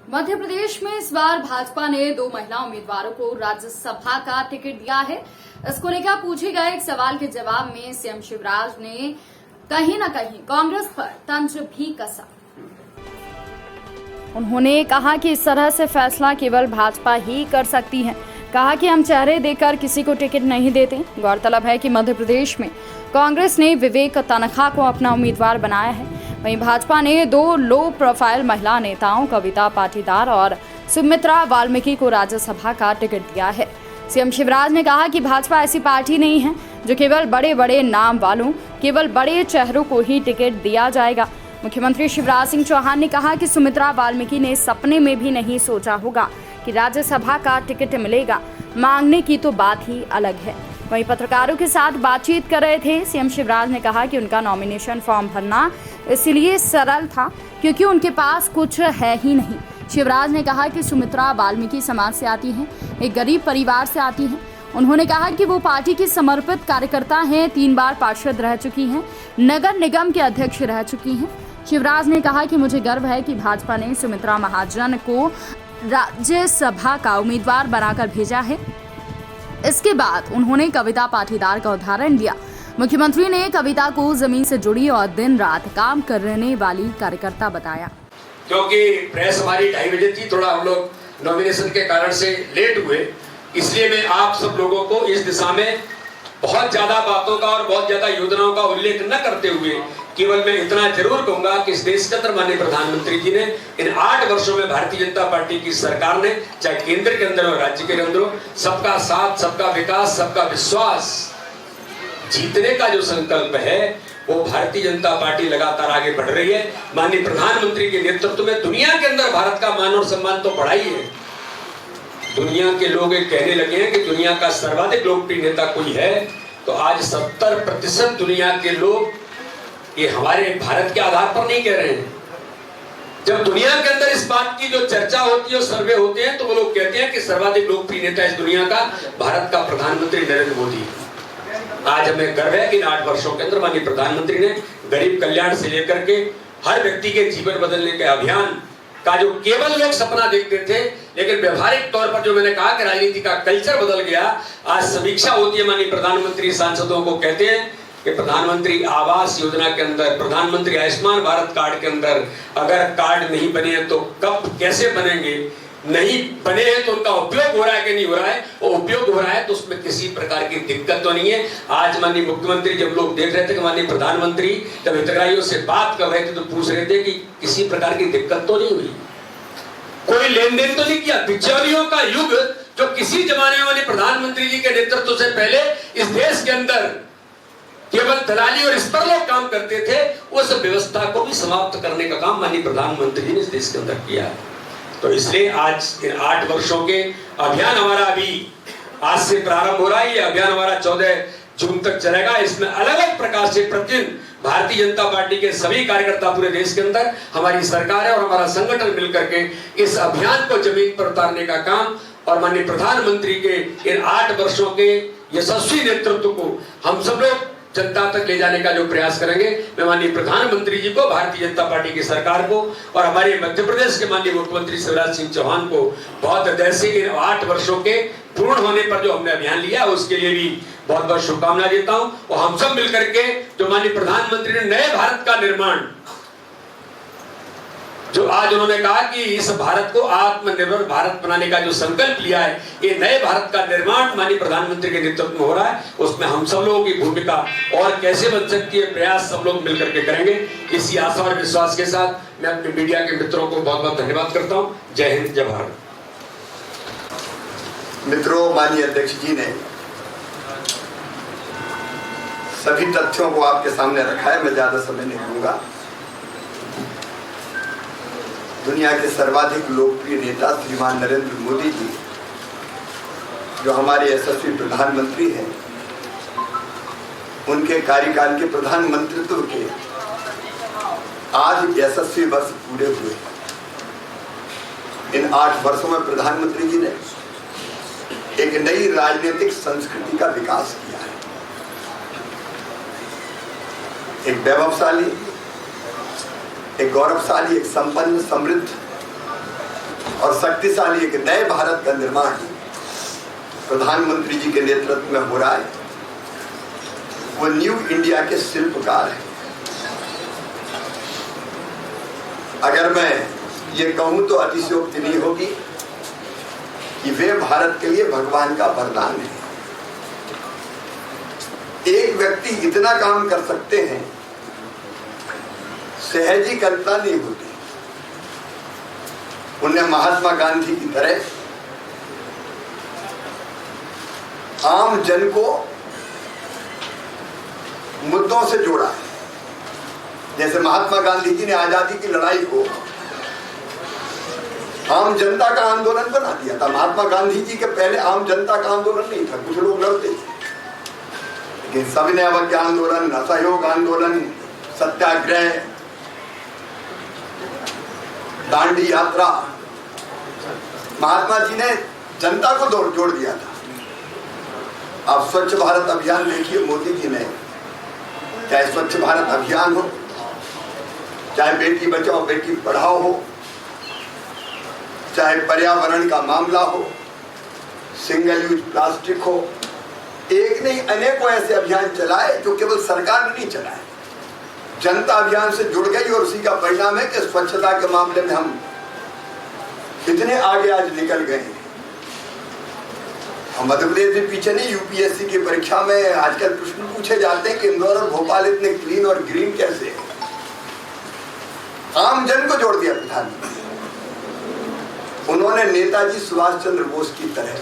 मध्य प्रदेश में इस बार भाजपा ने 2 महिला उम्मीदवारों को राज्यसभा का टिकट दिया है। इसको लेकर पूछे गए एक सवाल के जवाब में सीएम शिवराज ने कहीं न कहीं कांग्रेस पर तंज भी कसा। उन्होंने कहा कि इस तरह से फैसला केवल भाजपा ही कर सकती है। कहा कि हम चेहरे देखकर किसी को टिकट नहीं देते। गौरतलब है कि मध्य प्रदेश में कांग्रेस ने विवेक तनखा को अपना उम्मीदवार बनाया है। वहीं भाजपा ने 2 लो प्रोफाइल महिला नेताओं कविता पाटीदार और सुमित्रा वाल्मीकि को राज्यसभा का टिकट दिया है। सीएम शिवराज ने कहा कि भाजपा ऐसी पार्टी नहीं है जो केवल बड़े बड़े नाम वालों, केवल बड़े चेहरों को ही टिकट दिया जाएगा। मुख्यमंत्री शिवराज सिंह चौहान ने कहा कि सुमित्रा वाल्मीकि ने सपने में भी नहीं सोचा होगा कि राज्यसभा का टिकट मिलेगा। मांगने की तो बात ही अलग है। वहीं पत्रकारों के साथ बातचीत कर रहे थे सीएम शिवराज ने कहा कि उनका नॉमिनेशन फॉर्म भरना इसलिए सरल था क्योंकि उनके पास कुछ है ही नहीं। शिवराज ने कहा कि सुमित्रा वाल्मीकि समाज से आती हैं, एक गरीब परिवार से आती हैं। उन्होंने कहा कि वो पार्टी की समर्पित कार्यकर्ता हैं, 3 बार पार्षद रह चुकी हैं, नगर निगम के अध्यक्ष रह चुकी हैं। शिवराज ने कहा कि मुझे गर्व है कि भाजपा ने सुमित्रा महाजन को राज्यसभा का उम्मीदवार बनाकर भेजा है। इसके बाद उन्होंने कविता पाटीदार का उदाहरण दिया। मुख्यमंत्री ने कविता को जमीन से जुड़ी और दिन रात काम करने वाली कार्यकर्ता बताया। क्योंकि प्रेस हमारी 2:30 बजे थी, थोड़ा हम लोग नॉमिनेशन के कारण से लेट हुए, इसलिए मैं आप सब लोगों को इस दिशा में बहुत ज्यादा बातों का और बहुत ज्यादा योजनाओं का उल्लेख न करते हुए केवल मैं इतना जरूर कहूंगा कि इस देश के अंदर माननीय प्रधानमंत्री जी ने इन 8 वर्षों में भारतीय जनता पार्टी की सरकार ने, चाहे केंद्र के अंदर और राज्य के अंदर, सबका साथ, सबका विकास, सबका विश्वास जीतने का जो संकल्प है वो भारतीय जनता पार्टी लगातार आगे बढ़ रही है। माननीय प्रधानमंत्री के नेतृत्व में दुनिया के अंदर भारत का मान और सम्मान तो बढ़ा ही है। दुनिया के लोग कहने लगे हैं कि दुनिया का सर्वाधिक लोकप्रिय नेता कोई है, तो आज 70% दुनिया के लोग ये हमारे भारत के आधार पर नहीं कह रहे हैं। जब दुनिया के अंदर इस बात की जो चर्चा होती है और सर्वे होते हैं तो वो लोग कहते हैं कि सर्वाधिक लोकप्रिय नेता इस दुनिया का भारत का प्रधानमंत्री नरेंद्र मोदी। आज हमें गर्व है कि इन 8 वर्षों के अंदर माननीय प्रधानमंत्री ने गरीब कल्याण से लेकर के हर व्यक्ति के जीवन बदलने के अभियान का जो केवल लोग सपना देखते थे, लेकिन व्यवहारिक तौर पर जो मैंने कहा कि राजनीति का कल्चर बदल गया। आज समीक्षा होती है, माननीय प्रधानमंत्री सांसदों को कहते हैं कि प्रधानमंत्री आवास योजना के अंदर, प्रधानमंत्री आयुष्मान भारत कार्ड के अंदर अगर कार्ड नहीं बने हैं तो कब कैसे बनेंगे, नहीं बने हैं तो उनका उपयोग हो रहा है कि नहीं हो रहा है, वो उपयोग हो रहा है तो उसमें किसी प्रकार की दिक्कत तो नहीं है। आज माननीय मुख्यमंत्री जब लोग देख रहे थे कि माननीय प्रधानमंत्री जब हितग्राहियों से बात कर रहे थे तो पूछ रहे थे कि किसी प्रकार की दिक्कत तो नहीं हुई, कोई लेन देन तो नहीं किया। बिचौलियों का युग जो किसी जमाने में माननीय प्रधानमंत्री जी के नेतृत्व से पहले इस देश के अंदर केवल दलाली और इस पर लोग काम करते थे, उस व्यवस्था को भी समाप्त करने का काम माननीय प्रधानमंत्री जी ने इस देश के अंदर किया है। तो इसलिए आज इन 8 वर्षों के अभियान हमारा अभी आज से प्रारंभ हो रहा है। ये अभियान हमारा 14 जून तक चलेगा। इसमें अलग अलग प्रकार से प्रतिदिन भारतीय जनता पार्टी के सभी कार्यकर्ता पूरे देश के अंदर, हमारी सरकार है और हमारा संगठन मिलकर के इस अभियान को जमीन पर उतारने का काम और माननीय प्रधानमंत्री के इन 8 वर्षों के यशस्वी नेतृत्व को हम सब लोग जनता तक ले जाने का जो प्रयास करेंगे। मैं माननीय प्रधानमंत्री जी को, भारतीय जनता पार्टी की सरकार को और हमारे मध्य प्रदेश के माननीय मुख्यमंत्री शिवराज सिंह चौहान को बहुत हृदय से इन 8 वर्षों के पूर्ण होने पर जो हमने अभियान लिया उसके लिए भी बहुत बहुत शुभकामना देता हूं। और हम सब मिलकर के जो माननीय प्रधानमंत्री ने नए भारत का निर्माण, जो आज उन्होंने कहा कि इस भारत को आत्मनिर्भर भारत बनाने का जो संकल्प लिया है, ये नए भारत का निर्माण माननीय प्रधानमंत्री के नेतृत्व में हो रहा है। उसमें हम सब लोगों की भूमिका और कैसे बन सकती है, प्रयास सब लोग मिलकर के करेंगे। इसी आशा और विश्वास के साथ मैं अपने मीडिया के मित्रों को बहुत बहुत धन्यवाद करता हूँ। जय हिंद, जय भारत। मित्रों, माननीय अध्यक्ष जी ने सभी तथ्यों को आपके सामने रखा है, मैं ज्यादा समय नहीं लूंगा। दुनिया के सर्वाधिक लोकप्रिय नेता श्रीमान नरेंद्र मोदी जी, जो हमारे यशस्वी प्रधानमंत्री हैं, उनके कार्यकाल के प्रधानमंत्रित्व के आज यशस्वी वर्ष पूरे हुए। इन 8 वर्षों में प्रधानमंत्री जी ने एक नई राजनीतिक संस्कृति का विकास किया है। एक वैभवशाली, एक गौरवशाली, एक संपन्न, समृद्ध और शक्तिशाली एक नए भारत का निर्माण प्रधानमंत्री जी के नेतृत्व में हो रहा है। वो न्यू इंडिया के शिल्पकार हैं। अगर मैं ये कहूं तो अतिशयोक्ति नहीं होगी कि वे भारत के लिए भगवान का वरदान है। एक व्यक्ति इतना काम कर सकते हैं, सहज ही कल्पना नहीं होती। उन्हें महात्मा गांधी की तरह आम जन को मुद्दों से जोड़ा है। जैसे महात्मा गांधी जी ने आजादी की लड़ाई को आम जनता का आंदोलन बना दिया था। महात्मा गांधी जी के पहले आम जनता का आंदोलन नहीं था, कुछ लोग लड़ते थे, लेकिन सविनय अवज्ञा आंदोलन, असहयोग आंदोलन, सत्याग्रह, दांडी यात्रा, महात्मा जी ने जनता को जोड़ दिया था। आप स्वच्छ भारत अभियान देखिए, मोदी जी ने, चाहे स्वच्छ भारत अभियान हो, चाहे बेटी बचाओ बेटी पढ़ाओ हो, चाहे पर्यावरण का मामला हो, सिंगल यूज प्लास्टिक हो, एक नहीं अनेकों ऐसे अभियान चलाए जो केवल सरकार ने नहीं चलाए, जनता अभियान से जुड़ गई। और उसी का परिणाम है कि स्वच्छता के मामले में हम कितने आगे आज निकल गए हैं। हम मध्य प्रदेश भी पीछे नहीं। यूपीएससी की परीक्षा में आजकल प्रश्न पूछे जाते हैं कि इंदौर और भोपाल इतने क्लीन और ग्रीन कैसे है। आम जन को जोड़ दिया प्रधानमंत्री। उन्होंने नेताजी सुभाष चंद्र बोस की तरह,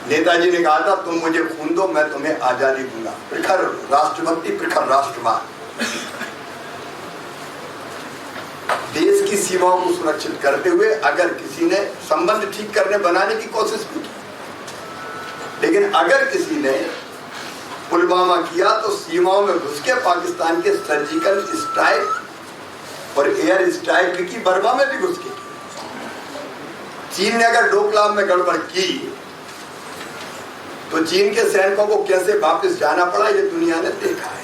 नेताजी ने कहा था तुम मुझे खून दो मैं तुम्हें आजादी दूंगा। प्रखर राष्ट्रभक्ति, प्रखर राष्ट्रवाद, देश की सीमाओं को सुरक्षित करते हुए अगर किसी ने संबंध ठीक करने बनाने की कोशिश की, लेकिन अगर किसी ने पुलवामा किया तो सीमाओं में घुस के पाकिस्तान के सर्जिकल स्ट्राइक और एयर स्ट्राइक की, बर्मा में भी घुस के। चीन ने अगर डोकलाम में गड़बड़ की तो चीन के सैनिकों को कैसे वापस जाना पड़ा, ये दुनिया ने देखा है।